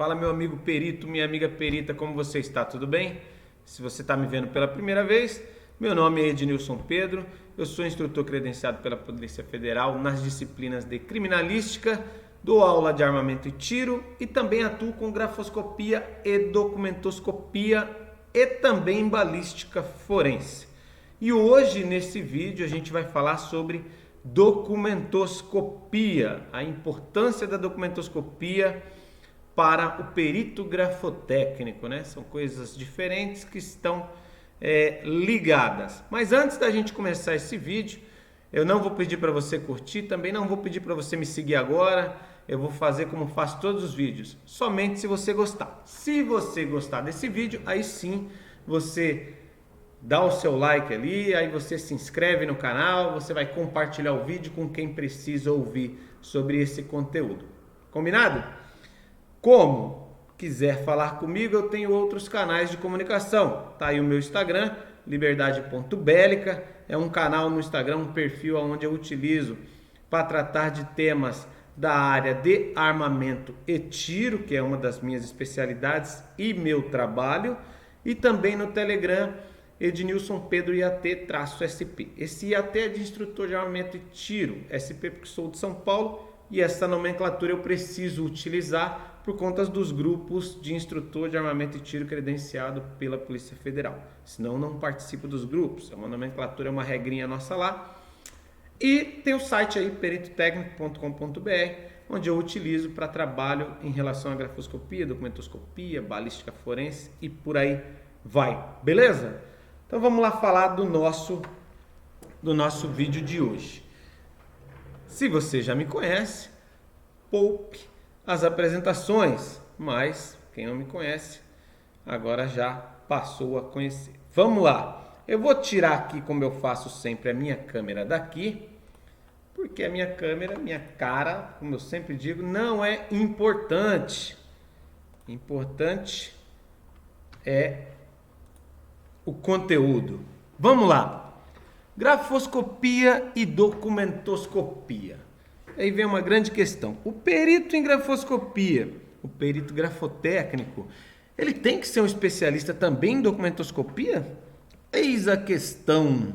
Fala, meu amigo perito, minha amiga perita, como você está? Tudo bem? Se você está me vendo pela primeira vez, meu nome é Ednilson Pedro, eu sou instrutor credenciado pela Polícia Federal nas disciplinas de criminalística, dou aula de armamento e tiro e também atuo com grafoscopia e documentoscopia e também balística forense. E hoje, nesse vídeo, a gente vai falar sobre documentoscopia, a importância da documentoscopia para o perito grafotécnico, né? São coisas diferentes que estão ligadas. Mas antes da gente começar esse vídeo, eu não vou pedir para você curtir, também não vou pedir para você me seguir agora. Eu vou fazer como faço todos os vídeos, somente se você gostar. Se você gostar desse vídeo, aí sim você dá o seu like ali, aí você se inscreve no canal, você vai compartilhar o vídeo com quem precisa ouvir sobre esse conteúdo. Combinado? Como quiser falar comigo, eu tenho outros canais de comunicação. Tá aí o meu Instagram, liberdade.bélica. É um canal no Instagram, um perfil onde eu utilizo para tratar de temas da área de armamento e tiro, que é uma das minhas especialidades e meu trabalho. E também no Telegram, Ednilson Pedro IAT-SP. Esse IAT é de instrutor de armamento e tiro, SP porque sou de São Paulo, e essa nomenclatura eu preciso utilizar por conta dos grupos de instrutor de armamento e tiro credenciado pela Polícia Federal. Senão não participo dos grupos, é uma nomenclatura, é uma regrinha nossa lá. E tem o site aí, peritotecnico.com.br, onde eu utilizo para trabalho em relação à grafoscopia, documentoscopia, balística forense e por aí vai. Beleza? Então vamos lá falar do nosso vídeo de hoje. Se você já me conhece, poupe as apresentações, mas quem não me conhece agora já passou a conhecer. Vamos lá. Eu vou tirar aqui, como eu faço sempre, a minha câmera daqui, porque a minha câmera, minha cara, como eu sempre digo, não é importante. Importante é o conteúdo. Vamos lá. Grafoscopia e documentoscopia. Aí vem uma grande questão. O perito em grafoscopia, o perito grafotécnico, ele tem que ser um especialista também em documentoscopia? Eis a questão.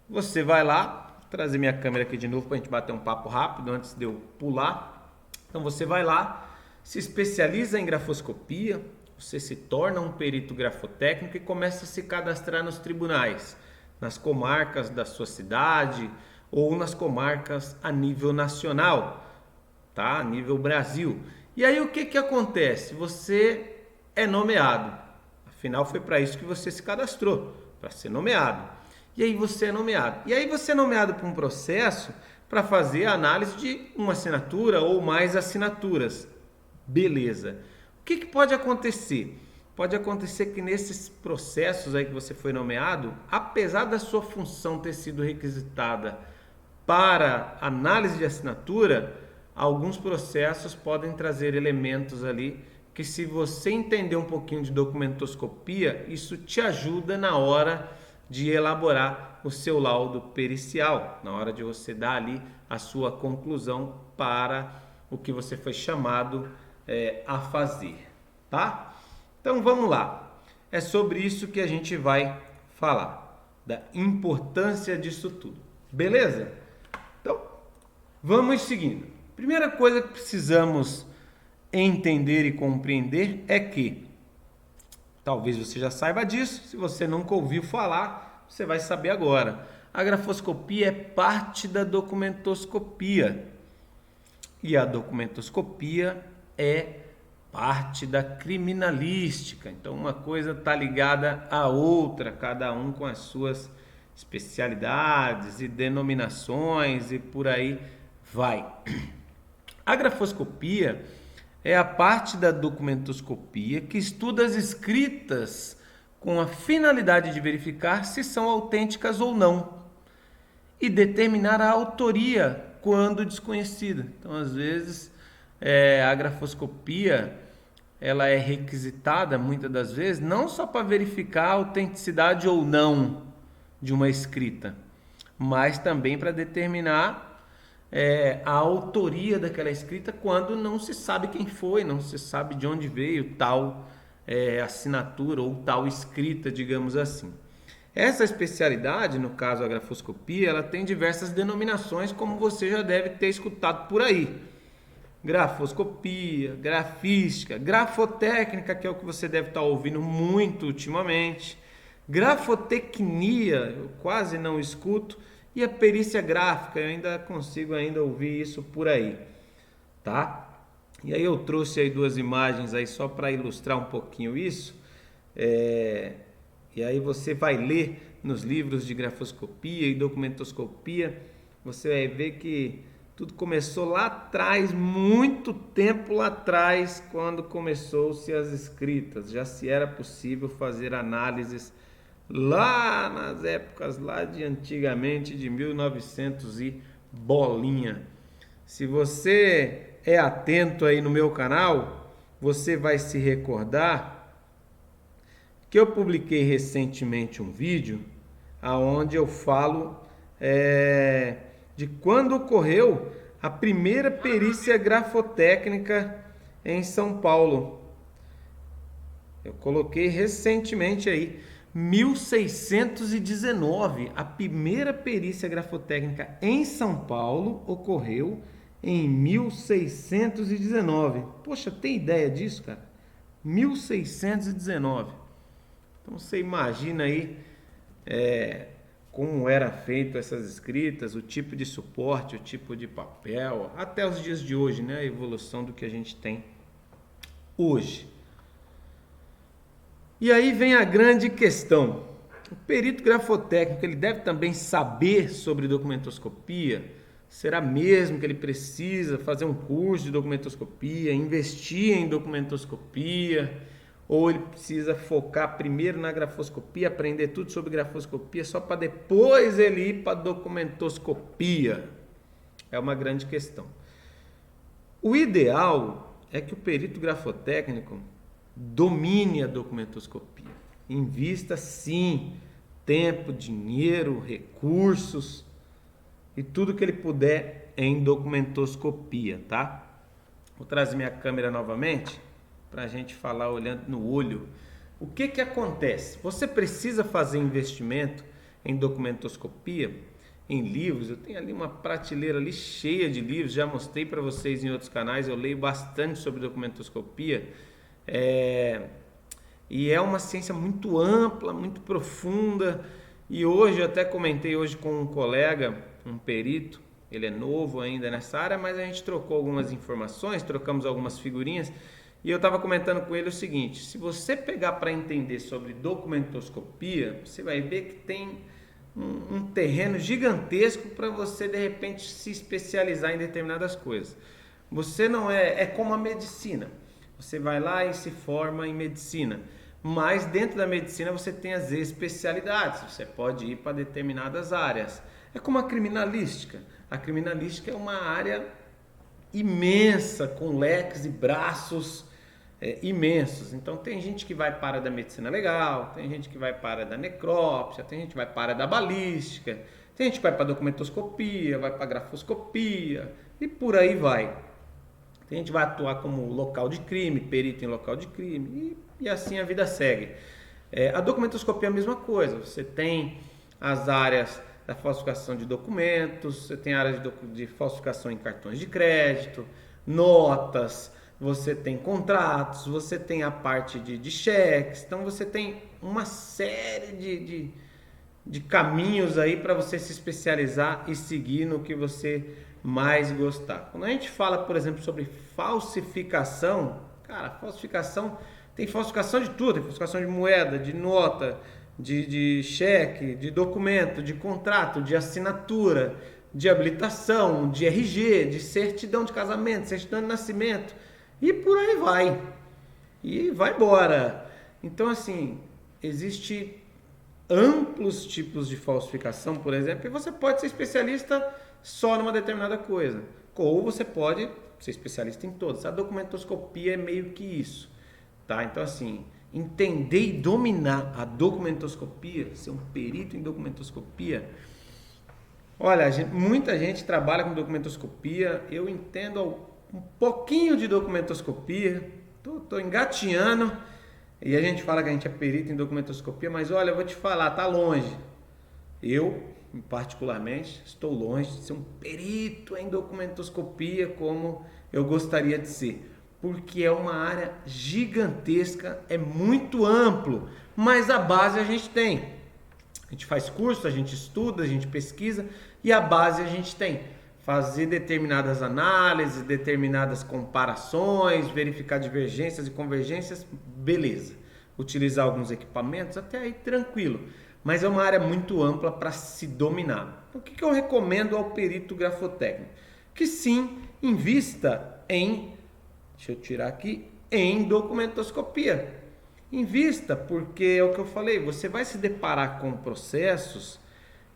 Você vai lá, trazer minha câmera aqui de novo para a gente bater um papo rápido antes de eu pular. Então você vai lá, se especializa em grafoscopia, você se torna um perito grafotécnico e começa a se cadastrar nos tribunais, nas comarcas da sua cidade ou nas comarcas a nível nacional, tá? A nível Brasil. E aí o que acontece? Você é nomeado. Afinal foi para isso que você se cadastrou, para ser nomeado. E aí você é nomeado. E aí você é nomeado para um processo para fazer a análise de uma assinatura ou mais assinaturas. Beleza. O que pode acontecer? Pode acontecer que nesses processos aí que você foi nomeado, apesar da sua função ter sido requisitada para análise de assinatura, alguns processos podem trazer elementos ali que, se você entender um pouquinho de documentoscopia, isso te ajuda na hora de elaborar o seu laudo pericial, na hora de você dar ali a sua conclusão para o que você foi chamado a fazer, tá? Então vamos lá, é sobre isso que a gente vai falar, da importância disso tudo, beleza? Então, vamos seguindo. Primeira coisa que precisamos entender e compreender é que, talvez você já saiba disso, se você nunca ouviu falar, você vai saber agora. A grafoscopia é parte da documentoscopia e a documentoscopia é parte da criminalística. Então uma coisa está ligada à outra, cada um com as suas especialidades e denominações e por aí vai. A grafoscopia é a parte da documentoscopia que estuda as escritas com a finalidade de verificar se são autênticas ou não e determinar a autoria quando desconhecida. Então, às vezes, a grafoscopia ela é requisitada, muitas das vezes, não só para verificar a autenticidade ou não de uma escrita, mas também para determinar a autoria daquela escrita quando não se sabe quem foi, não se sabe de onde veio tal assinatura ou tal escrita, digamos assim. Essa especialidade, no caso a grafoscopia, ela tem diversas denominações, como você já deve ter escutado por aí. Grafoscopia, grafística, grafotécnica, que é o que você deve estar ouvindo muito ultimamente, grafotecnia, eu quase não escuto, e a perícia gráfica, eu ainda consigo ouvir isso por aí, tá? E aí eu trouxe aí duas imagens aí só para ilustrar um pouquinho isso. E aí você vai ler nos livros de grafoscopia e documentoscopia, você vai ver que tudo começou lá atrás, muito tempo lá atrás, quando começou-se as escritas. Já se era possível fazer análises lá nas épocas lá de antigamente, de 1900 e bolinha. Se você é atento aí no meu canal, você vai se recordar que eu publiquei recentemente um vídeo onde eu falo de quando ocorreu a primeira perícia grafotécnica em São Paulo. Eu coloquei recentemente aí, 1619, a primeira perícia grafotécnica em São Paulo ocorreu em 1619. Poxa, tem ideia disso, cara? 1619. Então você imagina aí como era feito essas escritas, o tipo de suporte, o tipo de papel, até os dias de hoje, né? A evolução do que a gente tem hoje. E aí vem a grande questão. O perito grafotécnico, ele deve também saber sobre documentoscopia? Será mesmo que ele precisa fazer um curso de documentoscopia, investir em documentoscopia? Ou ele precisa focar primeiro na grafoscopia, aprender tudo sobre grafoscopia, só para depois ele ir para a documentoscopia? É uma grande questão. O ideal é que o perito grafotécnico domine a documentoscopia. Invista sim tempo, dinheiro, recursos e tudo que ele puder em documentoscopia, tá? Vou trazer minha câmera novamente para a gente falar olhando no olho. O que acontece? Você precisa fazer investimento em documentoscopia, em livros. Eu tenho ali uma prateleira ali cheia de livros, já mostrei para vocês em outros canais, eu leio bastante sobre documentoscopia. E é uma ciência muito ampla, muito profunda. E hoje, eu até comentei hoje com um colega, um perito, ele é novo ainda nessa área, mas a gente trocou algumas informações, trocamos algumas figurinhas. E eu estava comentando com ele o seguinte: se você pegar para entender sobre documentoscopia, você vai ver que tem um terreno gigantesco para você de repente se especializar em determinadas coisas. Você não é como a medicina. Você vai lá e se forma em medicina, mas dentro da medicina você tem as especialidades. Você pode ir para determinadas áreas. É como a criminalística. A criminalística é uma área imensa, com leques e braços imensos. Então tem gente que vai para a área da medicina legal, tem gente que vai para a área da necrópsia, tem gente que vai para a área da balística, tem gente que vai para a documentoscopia, vai para a grafoscopia e por aí vai. Tem gente que vai atuar como local de crime, perito em local de crime e assim a vida segue. A documentoscopia é a mesma coisa. Você tem as áreas da falsificação de documentos, você tem áreas de falsificação em cartões de crédito, notas, você tem contratos, você tem a parte de cheques. Então você tem uma série de caminhos aí para você se especializar e seguir no que você mais gostar. Quando a gente fala, por exemplo, sobre falsificação, cara, tem falsificação de tudo, tem falsificação de moeda, de nota, de cheque, de documento, de contrato, de assinatura, de habilitação, de RG, de certidão de casamento, certidão de nascimento e por aí vai. E vai embora. Então, assim, existe amplos tipos de falsificação, por exemplo, e você pode ser especialista só numa determinada coisa, ou você pode ser especialista em todas. A documentoscopia é meio que isso, tá? Então, assim, entender e dominar a documentoscopia, ser um perito em documentoscopia, Olha, muita gente trabalha com documentoscopia, eu entendo um pouquinho de documentoscopia, tô engatinhando, e a gente fala que a gente é perito em documentoscopia, mas olha, eu vou te falar, tá longe. Eu, particularmente, estou longe de ser um perito em documentoscopia como eu gostaria de ser, porque é uma área gigantesca, é muito amplo, mas a base a gente tem. A gente faz curso, a gente estuda, a gente pesquisa e a base a gente tem. Fazer determinadas análises, determinadas comparações, verificar divergências e convergências, beleza. Utilizar alguns equipamentos, até aí tranquilo. Mas é uma área muito ampla para se dominar. O que eu recomendo ao perito grafotécnico? Que sim, invista em, deixa eu tirar aqui, em documentoscopia. Invista, porque é o que eu falei, você vai se deparar com processos,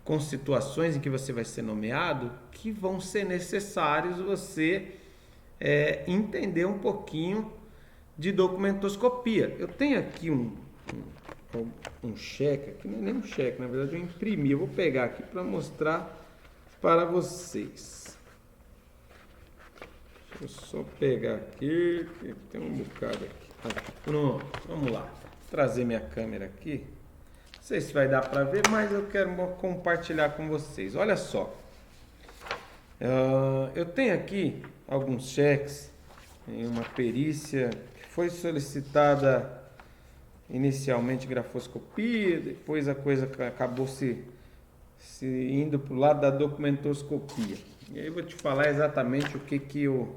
com situações em que você vai ser nomeado, que vão ser necessários você entender um pouquinho de documentoscopia. Eu tenho aqui um cheque, aqui não é nem um cheque, na verdade eu imprimi, eu vou pegar aqui para mostrar para vocês. Deixa eu só pegar aqui, tem um bocado aqui. Pronto, vamos lá. Vou trazer minha câmera aqui. Não sei se vai dar para ver, mas eu quero compartilhar com vocês. Olha só. Eu tenho aqui alguns cheques em uma perícia que foi solicitada inicialmente grafoscopia, depois a coisa acabou se indo para o lado da documentoscopia. E aí eu vou te falar exatamente o que o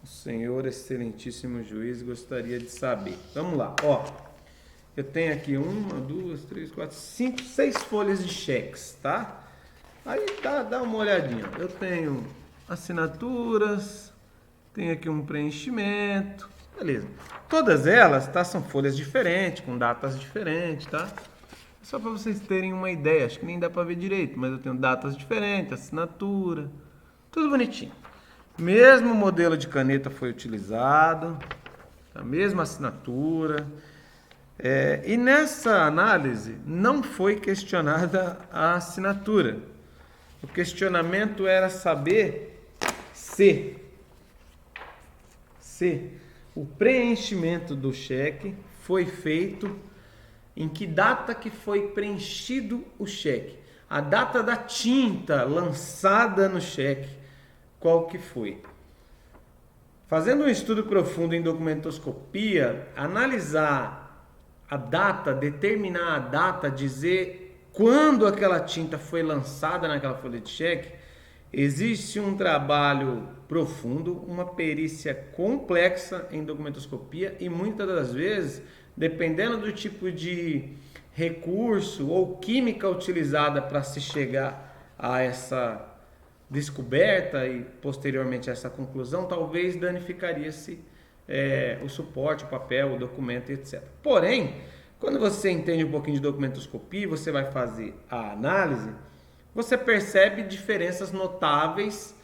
senhor excelentíssimo juiz gostaria de saber. Vamos lá, ó. Eu tenho aqui 1, 2, 3, 4, 5, 6 folhas de cheques, tá? Aí dá uma olhadinha. Eu tenho assinaturas, tenho aqui um preenchimento, beleza. Todas elas, tá? São folhas diferentes, com datas diferentes, tá? Só para vocês terem uma ideia, acho que nem dá para ver direito, mas eu tenho datas diferentes, assinatura, tudo bonitinho. Mesmo modelo de caneta foi utilizado, a mesma assinatura. E nessa análise não foi questionada a assinatura. O questionamento era saber se o preenchimento do cheque foi feito, em que data que foi preenchido o cheque. A data da tinta lançada no cheque, qual que foi? Fazendo um estudo profundo em documentoscopia, analisar a data, determinar a data, dizer quando aquela tinta foi lançada naquela folha de cheque, existe um trabalho profundo, uma perícia complexa em documentoscopia e muitas das vezes, dependendo do tipo de recurso ou química utilizada para se chegar a essa descoberta e posteriormente a essa conclusão, talvez danificaria-se o suporte, o papel, o documento, etc. Porém, quando você entende um pouquinho de documentoscopia, você vai fazer a análise, você percebe diferenças notáveis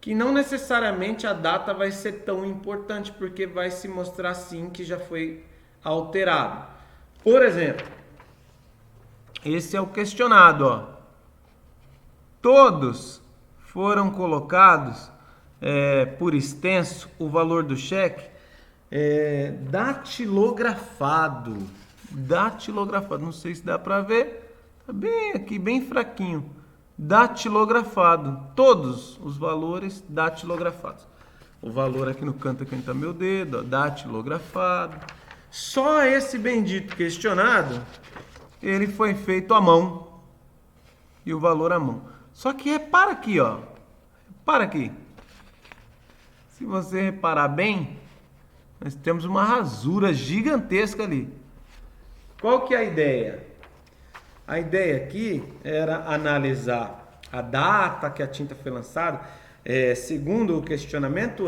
que não necessariamente a data vai ser tão importante, porque vai se mostrar sim que já foi alterado. Por exemplo, esse é o questionado, ó. Todos foram colocados por extenso o valor do cheque datilografado. Datilografado, não sei se dá para ver, tá bem aqui, bem fraquinho. Datilografado, todos os valores datilografados. O valor aqui no canto aqui onde está meu dedo, ó, datilografado. Só esse bendito questionado, ele foi feito à mão e o valor à mão. Só que repara aqui, ó. Repara aqui. Se você reparar bem, nós temos uma rasura gigantesca ali. Qual que é a ideia? A ideia aqui era analisar a data que a tinta foi lançada. Segundo o questionamento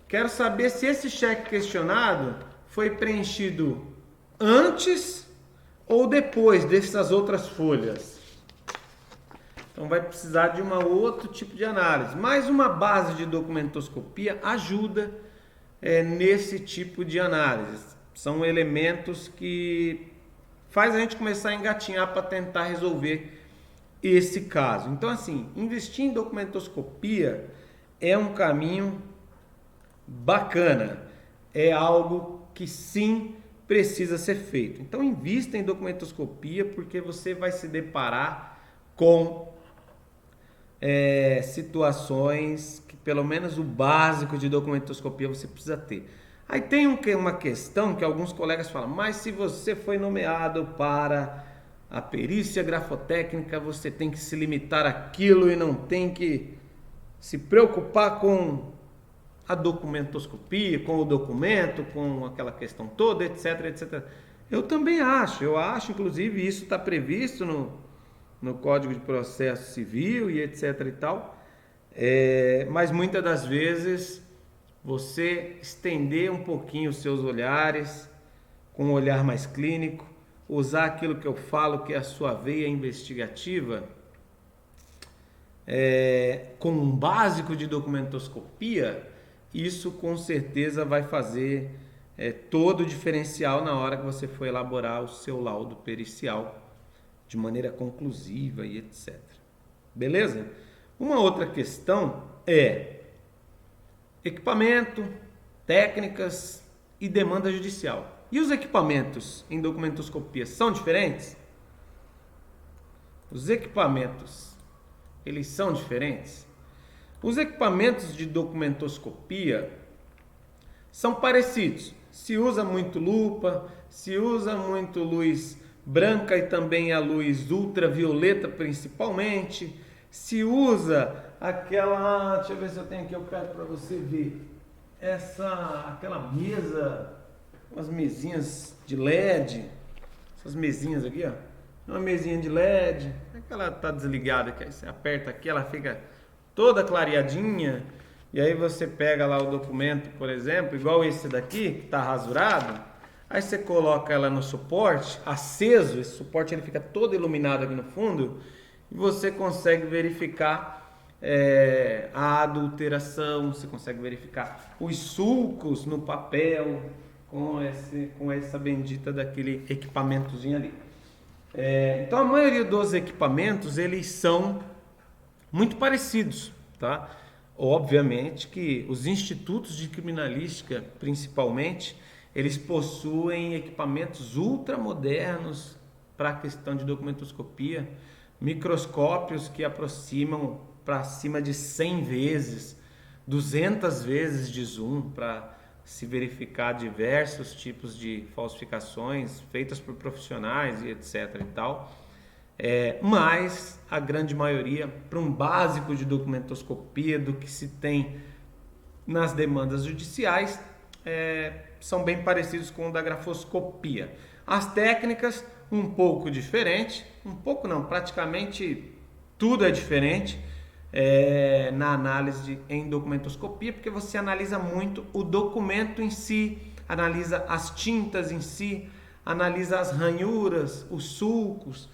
quero saber se esse cheque questionado foi preenchido antes ou depois dessas outras folhas. Então vai precisar de um outro tipo de análise. Mas uma base de documentoscopia ajuda nesse tipo de análise. São elementos que faz a gente começar a engatinhar para tentar resolver esse caso. Então, assim, investir em documentoscopia é um caminho bacana, é algo que sim precisa ser feito. Então, invista em documentoscopia porque você vai se deparar com situações que pelo menos o básico de documentoscopia você precisa ter. Aí tem uma questão que alguns colegas falam, mas se você foi nomeado para a perícia grafotécnica, você tem que se limitar àquilo e não tem que se preocupar com a documentoscopia, com o documento, com aquela questão toda, etc, etc. Eu também acho, inclusive isso está previsto no Código de Processo Civil e etc e tal, mas muitas das vezes você estender um pouquinho os seus olhares, com um olhar mais clínico, usar aquilo que eu falo que é a sua veia investigativa, com um básico de documentoscopia, isso com certeza vai fazer todo o diferencial na hora que você for elaborar o seu laudo pericial de maneira conclusiva e etc. Beleza? Uma outra questão é equipamento, técnicas e demanda judicial. E os equipamentos em documentoscopia são diferentes? Os equipamentos, eles são diferentes? Os equipamentos de documentoscopia são parecidos. Se usa muito lupa, se usa muito luz branca e também a luz ultravioleta principalmente. Se usa aquela, deixa eu ver se eu tenho aqui, eu pego para você ver, aquela mesa, umas mesinhas de LED, essas mesinhas aqui, ó, uma mesinha de LED, aquela tá desligada, que aí você aperta aqui, ela fica toda clareadinha, e aí você pega lá o documento, por exemplo, igual esse daqui, que está rasurado, aí você coloca ela no suporte, aceso, esse suporte ele fica todo iluminado aqui no fundo, e você consegue verificar a adulteração, você consegue verificar os sulcos no papel, com essa bendita daquele equipamentozinho ali. Então a maioria dos equipamentos, eles são muito parecidos, tá? Obviamente que os institutos de criminalística, principalmente, eles possuem equipamentos ultramodernos para a questão de documentoscopia, microscópios que aproximam para cima de 100 vezes, 200 vezes de zoom para se verificar diversos tipos de falsificações feitas por profissionais e etc e tal. Mas a grande maioria, para um básico de documentoscopia do que se tem nas demandas judiciais, são bem parecidos com o da grafoscopia. As técnicas um pouco diferentes, um pouco não, praticamente tudo é diferente na análise em documentoscopia, porque você analisa muito o documento em si, analisa as tintas em si, analisa as ranhuras, os sulcos,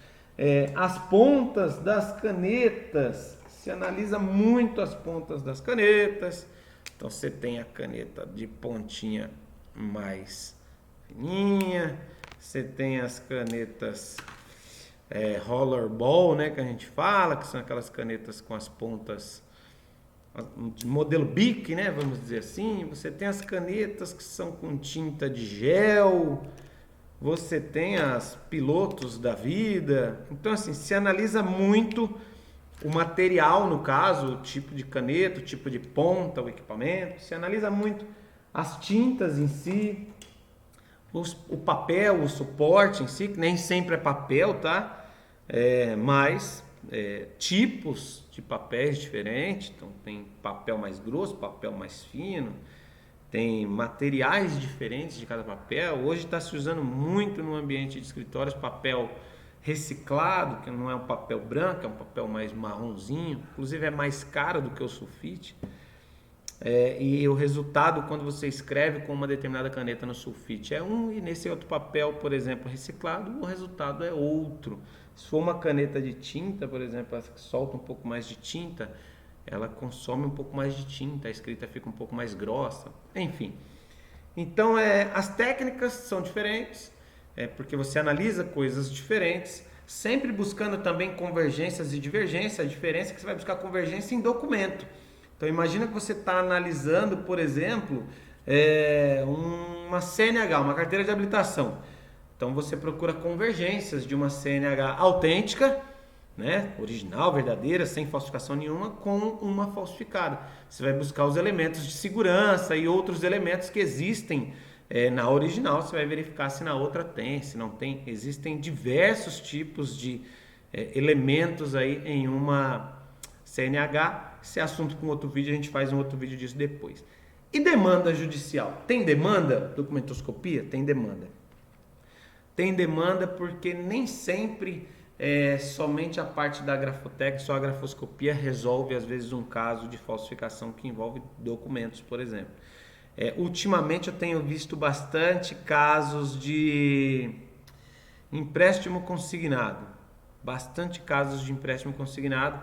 as pontas das canetas, se analisa muito as pontas das canetas. Então você tem a caneta de pontinha mais fininha, você tem as canetas rollerball, né, que a gente fala, que são aquelas canetas com as pontas de modelo Bic, né, vamos dizer assim. Você tem as canetas que são com tinta de gel, você tem as pilotos da vida. Então assim, se analisa muito o material, no caso, o tipo de caneta, o tipo de ponta, o equipamento, se analisa muito as tintas em si, o papel, o suporte em si, que nem sempre é papel, tá? Mas tipos de papéis diferentes, então tem papel mais grosso, papel mais fino, tem materiais diferentes de cada papel. Hoje está se usando muito no ambiente de escritórios papel reciclado, que não é um papel branco, é um papel mais marronzinho, inclusive é mais caro do que o sulfite. E o resultado, quando você escreve com uma determinada caneta no sulfite, é um, e nesse outro papel, por exemplo, reciclado, o resultado é outro. Se for uma caneta de tinta, por exemplo, essa que solta um pouco mais de tinta, ela consome um pouco mais de tinta, a escrita fica um pouco mais grossa, enfim. Então, as técnicas são diferentes, porque você analisa coisas diferentes, sempre buscando também convergências e divergências. A diferença é que você vai buscar convergência em documento. Então imagina que você está analisando, por exemplo, uma CNH, uma carteira de habilitação. Então você procura convergências de uma CNH autêntica, né, original, verdadeira, sem falsificação nenhuma, com uma falsificada. Você vai buscar os elementos de segurança e outros elementos que existem na original. Você vai verificar se na outra tem, se não tem. Existem diversos tipos de elementos aí em uma CNH. Esse é assunto com outro vídeo, a gente faz um outro vídeo disso depois. E demanda judicial? Tem demanda? Documentoscopia? Tem demanda. Tem demanda porque nem sempre somente a parte da grafotec, só a grafoscopia resolve às vezes um caso de falsificação que envolve documentos, por exemplo. Ultimamente eu tenho visto bastante casos de empréstimo consignado. Bastante casos de empréstimo consignado,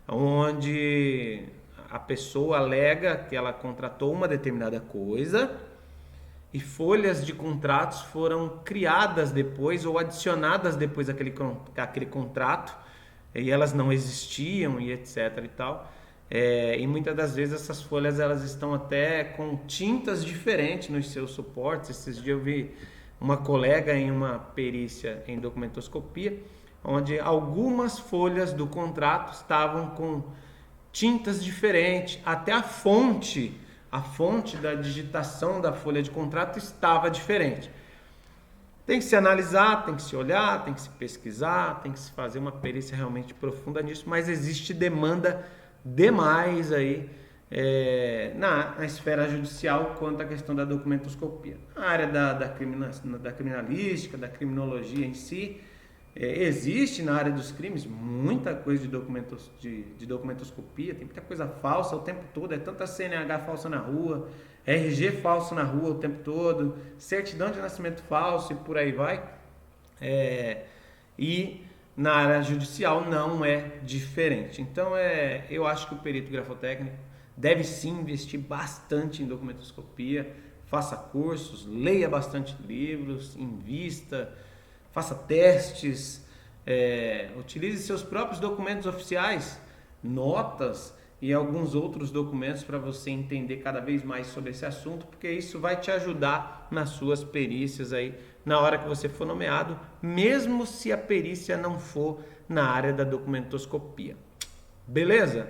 onde a pessoa alega que ela contratou uma determinada coisa e folhas de contratos foram criadas depois ou adicionadas depois daquele contrato, e elas não existiam e etc e tal. E muitas das vezes essas folhas elas estão até com tintas diferentes nos seus suportes. Esses dias eu vi uma colega em uma perícia em documentoscopia, onde algumas folhas do contrato estavam com tintas diferentes, até a fonte da digitação da folha de contrato estava diferente. Tem que se analisar, tem que se olhar, tem que se pesquisar, tem que se fazer uma perícia realmente profunda nisso, mas existe demanda demais aí na esfera judicial quanto à questão da documentoscopia. Na área da criminalística, da criminologia em si, existe na área dos crimes muita coisa de documentoscopia, tem muita coisa falsa o tempo todo, é tanta CNH falsa na rua, RG falso na rua o tempo todo, certidão de nascimento falso e por aí vai. E na área judicial não é diferente. Então eu acho que o perito grafotécnico deve sim investir bastante em documentoscopia, faça cursos, leia bastante livros, invista, faça testes, utilize seus próprios documentos oficiais, notas e alguns outros documentos para você entender cada vez mais sobre esse assunto, porque isso vai te ajudar nas suas perícias aí, na hora que você for nomeado, mesmo se a perícia não for na área da documentoscopia. Beleza?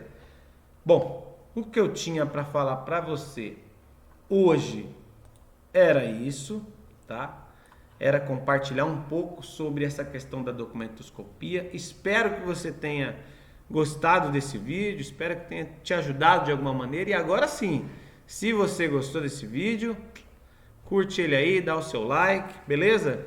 Bom, o que eu tinha para falar para você hoje era isso, tá? Era compartilhar um pouco sobre essa questão da documentoscopia. Espero que você tenha gostado desse vídeo, espero que tenha te ajudado de alguma maneira. E agora sim, se você gostou desse vídeo, curte ele aí, dá o seu like, beleza?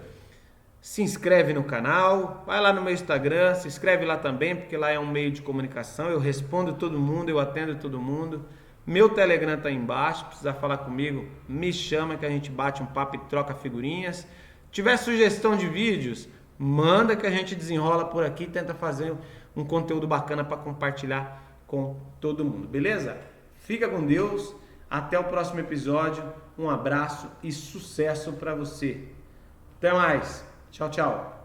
Se inscreve no canal, vai lá no meu Instagram, se inscreve lá também, porque lá é um meio de comunicação, eu respondo todo mundo, eu atendo todo mundo. Meu Telegram tá aí embaixo, precisar falar comigo, me chama que a gente bate um papo e troca figurinhas. Tiver sugestão de vídeos, manda que a gente desenrola por aqui e tenta fazer um conteúdo bacana para compartilhar com todo mundo, beleza? Fica com Deus, até o próximo episódio, um abraço e sucesso para você. Até mais, tchau, tchau.